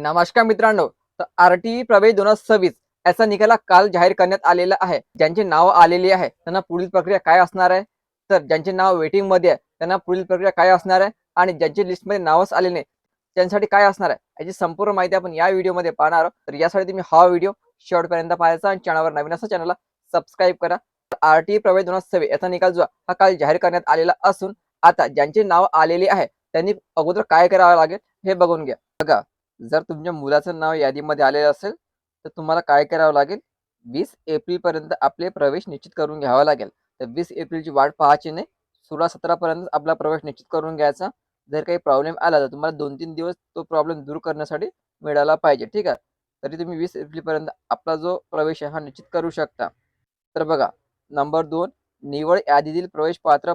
नमस्कार मित्रांनो. तर आरटीई प्रवेश 2026 याचा निकाल काल जाहीर करण्यात आलेला आहे. ज्यांची नाव आलेली आहे त्यांना पुढील प्रक्रिया काय असणार आहे, तर ज्यांचे नाव वेटिंगमध्ये आहे त्यांना पुढील प्रक्रिया काय असणार आहे आणि ज्यांची लिस्टमध्ये नावच आले नाही त्यांच्यासाठी काय असणार आहे, याची संपूर्ण माहिती आपण या व्हिडिओमध्ये पाहणार आहोत. तर यासाठी तुम्ही हा व्हिडिओ शेवटपर्यंत पाहायचा आणि चॅनलवर नवीन असेल चॅनलला सबस्क्राईब करा. आरटीई प्रवेश 2026 याचा निकाल जो हा काल जाहीर करण्यात आलेला असून आता ज्यांचे नाव आलेले आहे त्यांनी अगोदर काय करावं लागेल हे बघून घ्या. बघा, जर तुमच्या मुलाचं नाव यादीमध्ये आलेलं असेल तर तुम्हाला काय करावं लागेल, 20 एप्रिलपर्यंत आपले प्रवेश निश्चित करून घ्यावा लागेल. तर 20 एप्रिलची वाट पाहायची नाही, 16-17 पर्यंत आपला प्रवेश निश्चित करून घ्यायचा. जर काही प्रॉब्लेम आला तर तुम्हाला 2-3 दिवस तो प्रॉब्लेम दूर करण्यासाठी मिळाला पाहिजे, ठीक आहे. तरी तुम्ही 20 एप्रिलपर्यंत आपला जो प्रवेश आहे हा निश्चित करू शकता. तर बघा, नंबर 2, निवड यादीतील प्रवेश पात्र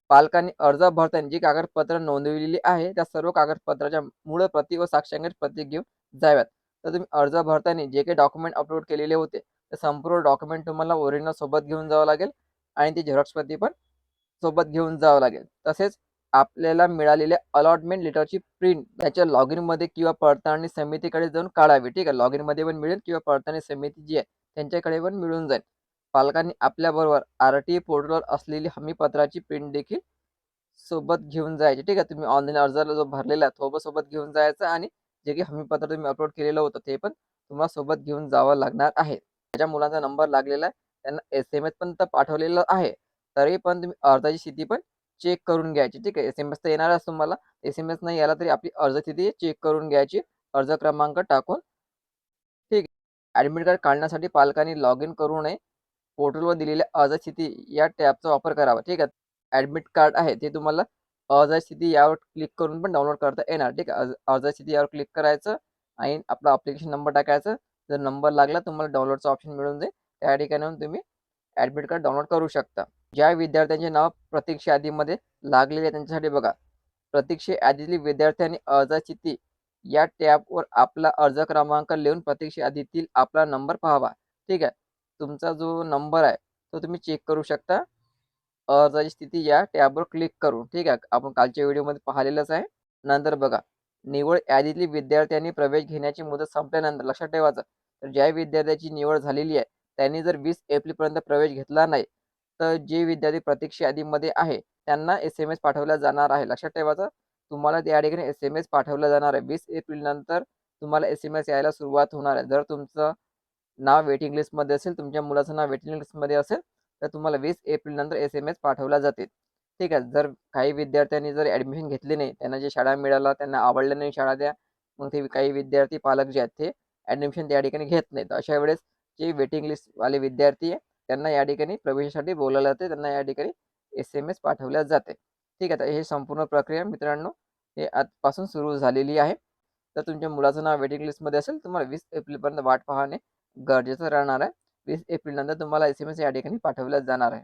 पालकांनी अर्ज भरताना जी कागदपत्र नोंदविलेली आहे त्या सर्व कागदपत्राच्या मूळ प्रती व साक्षांकित प्रती घेऊन जाव्यात. तर तुम्ही अर्ज भरताना जे काही डॉक्युमेंट अपलोड केलेले होते ते संपूर्ण डॉक्युमेंट तुम्हाला ओरिजिनल सोबत घेऊन जावं लागेल आणि ती झेरॉक्स प्रती पण सोबत घेऊन जावं लागेल. तसेच आपल्याला मिळालेल्या अलॉटमेंट लेटरची प्रिंट त्याच्या लॉग इनमध्ये किंवा पडताळणी समितीकडे जाऊन काढावी, ठीक आहे. लॉग इनमध्ये पण मिळेल किंवा पडताळणी समिती जी आहे त्यांच्याकडे पण मिळून जाईल. पालकांनी आपल्याबरोबर आरटीई पोर्टलवर असलेली हमीपत्राची प्रिंट देखील सोबत घेऊन जायची, ठीक आहे. तुम्ही ऑनलाईन अर्जाला जो भरलेला आहे तो सोबत घेऊन जायचा आणि जे काही हमीपत्र तुम्ही अपलोड केलेलं होतं ते पण तुम्हाला सोबत घेऊन जावं लागणार आहे. ज्या मुलांचा नंबर लागलेला आहे त्यांना SMS पण तर पाठवलेलं आहे, तरी पण तुम्ही अर्जाची स्थिती पण चेक करून घ्यायची, ठीक आहे. SMS तर येणारच तुम्हाला. SMS नाही आला तरी आपली अर्ज स्थिती चेक करून घ्यायची, अर्ज क्रमांक टाकून, ठीक आहे. ॲडमिट कार्ड काढण्यासाठी पालकांनी लॉग इन करू नये. पोर्टलवर दिलेल्या अर्ज स्थिती या टॅबचा वापर करावा, ठीक आहे. ॲडमिट कार्ड आहे ते तुम्हाला अर्ज स्थिती यावर क्लिक करून पण डाउनलोड करता येणार, ठीक आहे. अर्ज स्थिती यावर क्लिक करायचं आणि आपला ॲप्लिकेशन नंबर टाकायचा. जर नंबर लागला तुम्हाला डाउनलोडचा ऑप्शन मिळून जाईल. त्या ठिकाणाहून तुम्ही ॲडमिट कार्ड डाउनलोड करू शकता. ज्या विद्यार्थ्यांचे नाव प्रतीक्षा यादीमध्ये लागलेले आहे त्यांच्यासाठी बघा, प्रतीक्षा यादीतील विद्यार्थ्यांनी अर्ज स्थिती या टॅबवर आपला अर्ज क्रमांक लिहून प्रतीक्षा यादीतील आपला नंबर पाहावा, ठीक आहे. तुमचा जो नंबर आहे तो तुम्ही चेक करू शकता अर्जाची स्थिती या टॅबवर क्लिक करून, ठीक आहे. आपण कालच्या व्हिडिओमध्ये पाहिलेलंच आहे. नंतर बघा, निवड यादीतील विद्यार्थ्यांनी प्रवेश घेण्याची मुदत संपल्यानंतर लक्षात ठेवायचं, तर ज्या विद्यार्थ्याची निवड झालेली आहे त्यांनी जर 20 एप्रिलपर्यंत प्रवेश घेतला नाही तर जे विद्यार्थी प्रतीक्षा यादीमध्ये आहे त्यांना SMS पाठवला जाणार आहे. लक्षात ठेवायचं, तुम्हाला त्या ठिकाणी SMS पाठवला जाणार आहे. 20 एप्रिल नंतर तुम्हाला SMS यायला सुरुवात होणार आहे. जर तुमचं नाव वेटिंग लिस्टमध्ये असेल, तुमच्या मुलाचं नाव वेटिंग लिस्टमध्ये असेल तर तुम्हाला 20 एप्रिल नंतर SMS पाठवला जातील, ठीक आहे. जर काही विद्यार्थ्यांनी जर ॲडमिशन घेतली नाही, त्यांना जे शाळा मिळाला त्यांना आवडल्या नाही शाळा त्या, मग ते काही विद्यार्थी पालक जे आहेत ते ॲडमिशन त्या ठिकाणी घेत नाहीत. अशा वेळेस जे वेटिंग लिस्टवाले विद्यार्थी आहे त्यांना या ठिकाणी प्रवेशासाठी बोलावलं जाते, त्यांना या ठिकाणी SMS पाठवल्या जाते, ठीक आहे. तर हे संपूर्ण प्रक्रिया मित्रांनो हे आजपासून सुरू झालेली आहे. तर तुमच्या मुलाचं नाव वेटिंग लिस्टमध्ये असेल तुम्हाला 20 एप्रिलपर्यंत वाट पाहणे गरजेचं राहणार आहे. 20 एप्रिल नंतर तुम्हाला SMS या ठिकाणी पाठवल्या जाणार आहे.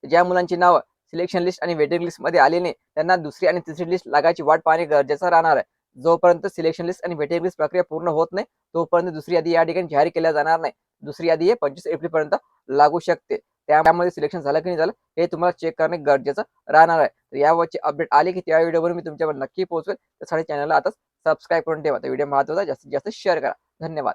ज्या मुलांची नावं सिलेक्शन लिस्ट आणि वेटिंग लिस्टमध्ये आली नाही त्यांना दुसरी आणि तिसरी लिस्ट लागायची वाट पाहणे गरजेचं राहणार आहे. जोपर्यंत सिलेक्शन लिस्ट आणि वेटिंग लिस्ट प्रक्रिया पूर्ण होत नाही तोपर्यंत दुसरी यादी या ठिकाणी जाहीर केल्या जाणार नाही. दुसरी यादी हे 25 एप्रिलपर्यंत लागू शकते. त्यामध्ये सिलेक्शन झालं की नाही झालं हे तुम्हाला चेक करणे गरजेचं राहणार आहे. तर यावरची अपडेट आली की त्या व्हिडिओवर मी तुमच्यावर नक्की पोहोचवेल. त्यासाठी चॅनलला आता सबस्क्राईब करून ठेवा. तर व्हिडिओ महत्त्वाचा जास्तीत जास्त शेअर करा. धन्यवाद.